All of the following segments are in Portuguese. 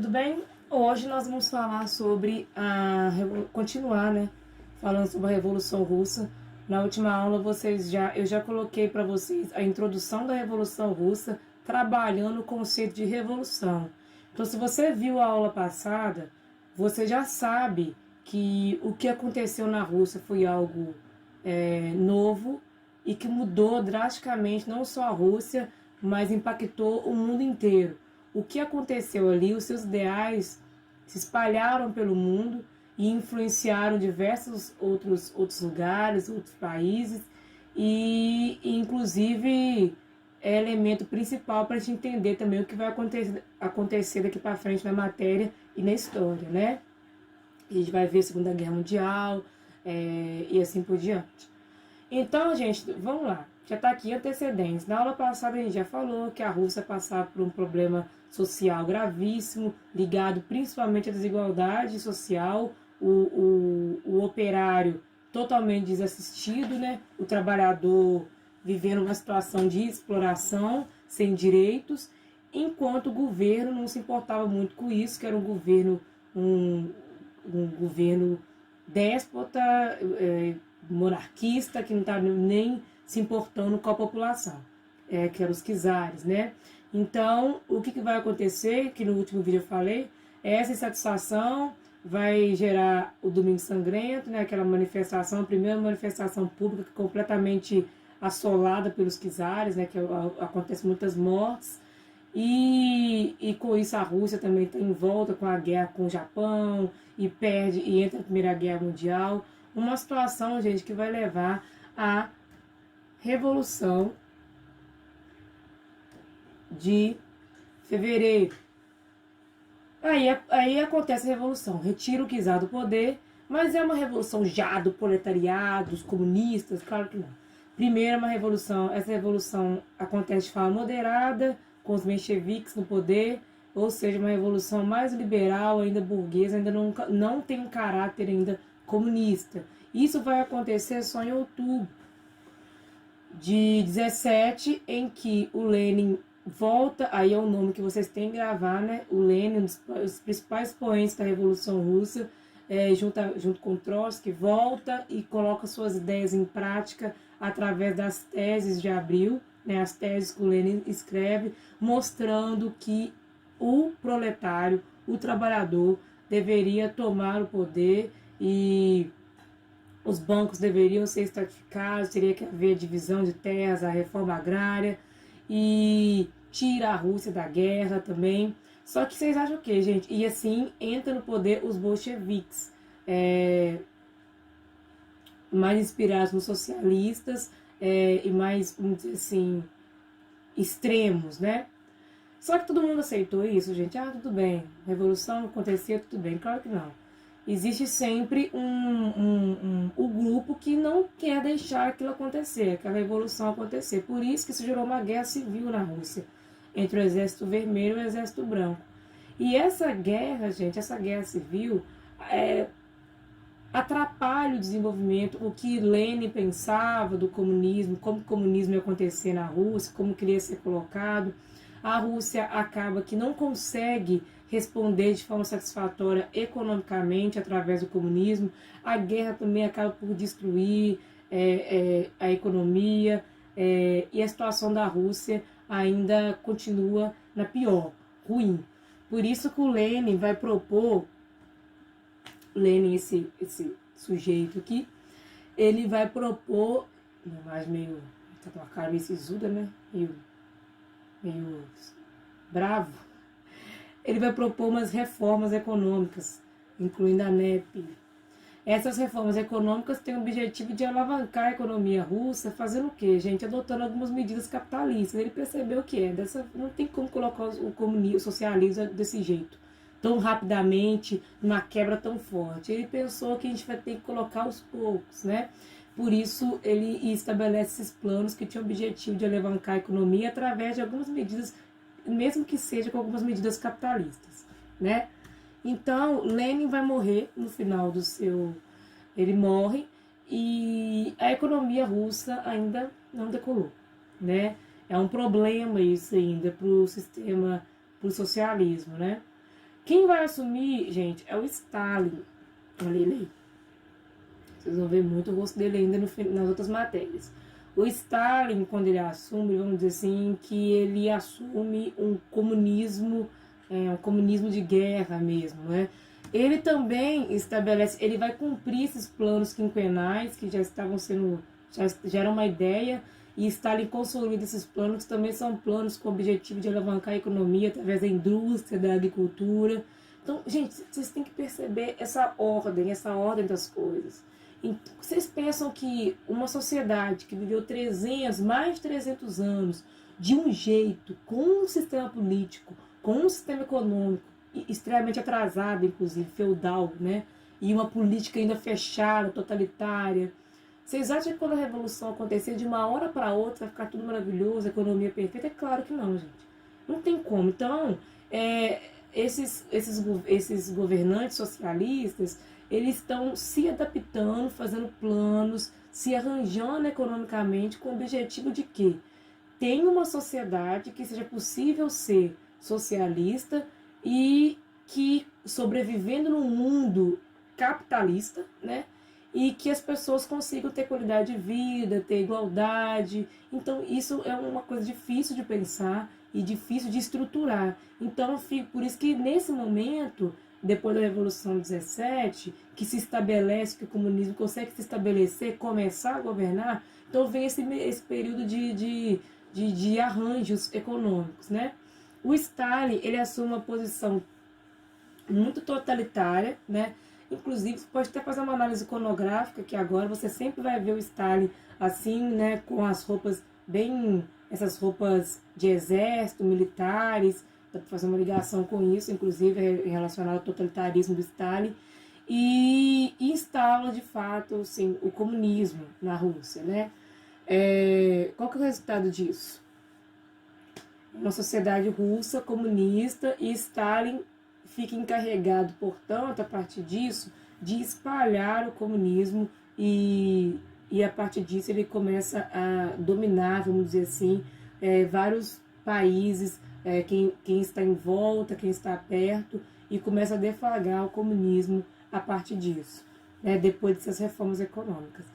Tudo bem? Hoje nós vamos falar sobre continuar, né? Falando sobre a Revolução Russa. Na última aula eu já coloquei para vocês a introdução da Revolução Russa, trabalhando o conceito de revolução. Então, se você viu a aula passada, você já sabe que o que aconteceu na Rússia foi algo novo e que mudou drasticamente não só a Rússia, mas impactou o mundo inteiro. O que aconteceu ali, os seus ideais se espalharam pelo mundo e influenciaram diversos outros lugares, outros países, e inclusive é elemento principal para a gente entender também o que vai acontecer daqui para frente na matéria e na história, né? A gente vai ver a Segunda Guerra Mundial e assim por diante. Então, gente, vamos lá. Já está aqui antecedentes. Na aula passada a gente já falou que a Rússia passava por um problema social gravíssimo, ligado principalmente à desigualdade social, o operário totalmente desassistido, né? O trabalhador vivendo uma situação de exploração, sem direitos, enquanto o governo não se importava muito com isso, que era um governo déspota, monarquista, que não estava nem se importando com a população, que eram os czares, né? Então, o que vai acontecer, que no último vídeo eu falei, essa insatisfação vai gerar o Domingo Sangrento, né? Aquela manifestação, a primeira manifestação pública completamente assolada pelos czares, né? Que acontece muitas mortes, e com isso a Rússia também está em volta com a guerra com o Japão, e perde, e entra na Primeira Guerra Mundial. Uma situação, gente, que vai levar à Revolução de Fevereiro. Aí acontece a Revolução, retira o czar do poder, mas é uma revolução já do proletariado, dos comunistas? Claro que não. Primeiro, uma revolução, essa revolução acontece de forma moderada, com os mencheviques no poder, ou seja, uma revolução mais liberal, ainda burguesa, ainda não tem um caráter ainda comunista. Isso vai acontecer só em outubro de 17, em que o Lenin volta, aí é o nome que vocês têm que gravar, né? O Lenin, um dos principais expoentes da Revolução Russa, junto com Trotsky, volta e coloca suas ideias em prática através das teses de Abril, né? As teses que o Lenin escreve, mostrando que o proletário, o trabalhador, deveria tomar o poder e os bancos deveriam ser estratificados, teria que haver divisão de terras, a reforma agrária e tira a Rússia da guerra também. Só que vocês acham o quê, gente? E assim entra no poder os bolcheviques, mais inspirados nos socialistas e mais, vamos dizer assim, extremos, né? Só que todo mundo aceitou isso, gente. Ah, tudo bem, revolução acontecia, tudo bem. Claro que não. Existe sempre o grupo que não quer deixar aquilo acontecer, aquela revolução acontecer. Por isso que se gerou uma guerra civil na Rússia, entre o Exército Vermelho e o Exército Branco. E essa guerra, gente, essa guerra civil atrapalha o desenvolvimento, o que Lenin pensava do comunismo, como o comunismo ia acontecer na Rússia, como queria ser colocado. A Rússia acaba que não consegue responder de forma satisfatória economicamente através do comunismo. A guerra também acaba por destruir a economia, e a situação da Rússia ainda continua na pior, ruim. Por isso que o Lenin vai propor, Lenin, esse sujeito aqui, ele vai propor, mais meio, tá com a cara meio sisuda, né? Meio bravo. Ele vai propor umas reformas econômicas, incluindo a NEP. Essas reformas econômicas têm o objetivo de alavancar a economia russa, fazendo o quê, gente? Adotando algumas medidas capitalistas. Ele percebeu que não tem como colocar o socialismo desse jeito, tão rapidamente, numa quebra tão forte. Ele pensou que a gente vai ter que colocar aos poucos, né? Por isso, ele estabelece esses planos que tinham o objetivo de alavancar a economia através de algumas medidas, mesmo que seja com algumas medidas capitalistas, né? Então, Lenin vai morrer no final do seu... Ele morre e a economia russa ainda não decolou, né? É um problema isso ainda para o sistema, para o socialismo, né? Quem vai assumir, gente, é o Stalin. Olha ele aí. Vocês vão ver muito o rosto dele ainda nas outras matérias. O Stalin, quando ele assume, vamos dizer assim, que ele assume um comunismo de guerra mesmo, né? Ele também estabelece, ele vai cumprir esses planos quinquenais que já estavam sendo, já era uma ideia, e Stalin consolida esses planos, que também são planos com o objetivo de alavancar a economia através da indústria, da agricultura. Então, gente, vocês têm que perceber essa ordem das coisas. Então, vocês pensam que uma sociedade que viveu mais de 300 anos, de um jeito, com um sistema político, com um sistema econômico extremamente atrasado, inclusive, feudal, né? E uma política ainda fechada, totalitária. Vocês acham que quando a revolução acontecer de uma hora para outra vai ficar tudo maravilhoso, a economia perfeita? É claro que não, gente. Não tem como. Então, esses governantes socialistas, eles estão se adaptando, fazendo planos, se arranjando economicamente com o objetivo de que tenha uma sociedade que seja possível ser socialista e que, sobrevivendo num mundo capitalista, né, e que as pessoas consigam ter qualidade de vida, ter igualdade. Então isso é uma coisa difícil de pensar e difícil de estruturar. Então por isso que nesse momento, depois da Revolução 17, que se estabelece, que o comunismo consegue se estabelecer, começar a governar, então vem esse período de arranjos econômicos, né? O Stalin, ele assume uma posição muito totalitária, né? Inclusive, você pode até fazer uma análise iconográfica, que agora você sempre vai ver o Stalin assim, né, com as roupas essas roupas de exército, militares, dá para fazer uma ligação com isso, inclusive relacionado ao totalitarismo do Stalin, e instala, de fato, assim, o comunismo na Rússia, né? Qual que é o resultado disso? Uma sociedade russa comunista, e Stalin fica encarregado, portanto, a partir disso, de espalhar o comunismo e a partir disso ele começa a dominar, vamos dizer assim, vários países, quem está em volta, quem está perto, e começa a deflagrar o comunismo a partir disso, né, depois dessas reformas econômicas.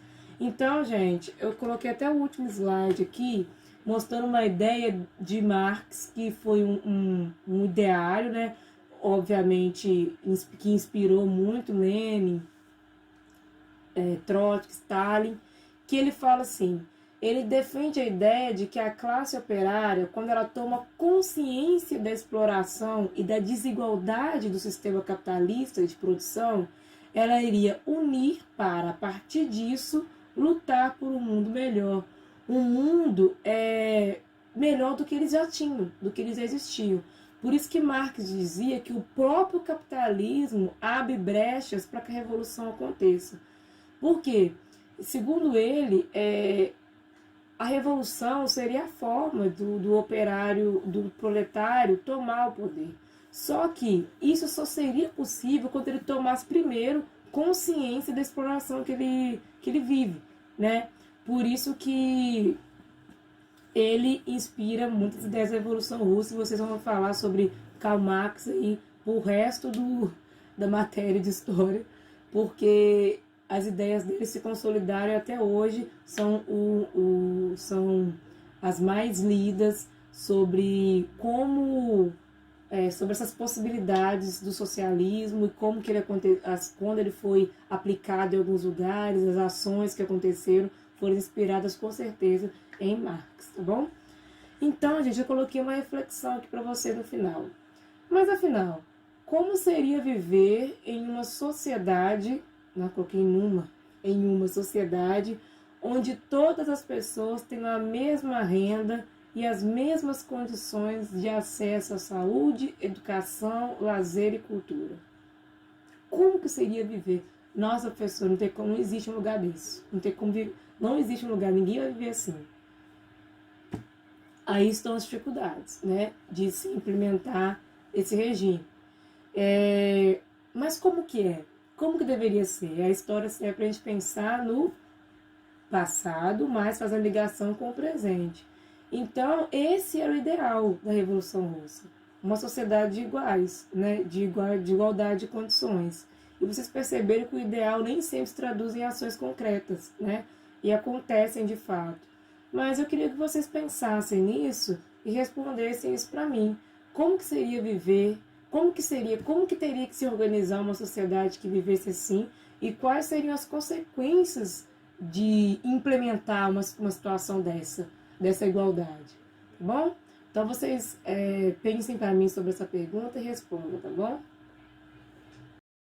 Então, gente, eu coloquei até o último slide aqui, mostrando uma ideia de Marx, que foi um ideário, né, obviamente, que inspirou muito Lenin, Trotsky, Stalin, que ele fala assim, ele defende a ideia de que a classe operária, quando ela toma consciência da exploração e da desigualdade do sistema capitalista de produção, ela iria unir para, a partir disso, lutar por um mundo melhor. Um mundo melhor do que eles já tinham, do que eles existiam. Por isso que Marx dizia que o próprio capitalismo abre brechas para que a revolução aconteça. Por quê? Segundo ele, a revolução seria a forma do operário, do proletário tomar o poder. Só que isso só seria possível quando ele tomasse primeiro consciência da exploração que ele vive, né? Por isso que ele inspira muitas ideias da Revolução Russa, e vocês vão falar sobre Karl Marx aí pro resto da matéria de história, porque as ideias dele se consolidaram e até hoje são as mais lidas sobre sobre essas possibilidades do socialismo e como que quando ele foi aplicado em alguns lugares, as ações que aconteceram foram inspiradas com certeza em Marx, tá bom? Então, gente, eu coloquei uma reflexão aqui para vocês no final. Mas afinal, como seria viver em uma sociedade, não coloquei em uma sociedade onde todas as pessoas têm a mesma renda e as mesmas condições de acesso à saúde, educação, lazer e cultura? Como que seria viver? Nossa, professor, não existe um lugar desse. Não existe um lugar, ninguém vai viver assim. Aí estão as dificuldades, né, de se implementar esse regime. Mas como que é? Como que deveria ser? A história serve para a gente pensar no passado, mas fazendo ligação com o presente. Então, esse era o ideal da Revolução Russa. uma sociedade de iguais, né? De igualdade de condições. E vocês perceberam que o ideal nem sempre se traduz em ações concretas, né? E acontecem de fato. Mas eu queria que vocês pensassem nisso e respondessem isso para mim. Como que seria viver? Como que teria que se organizar uma sociedade que vivesse assim? E quais seriam as consequências de implementar uma situação dessa igualdade? Tá bom? Então vocês pensem para mim sobre essa pergunta e respondam, tá bom?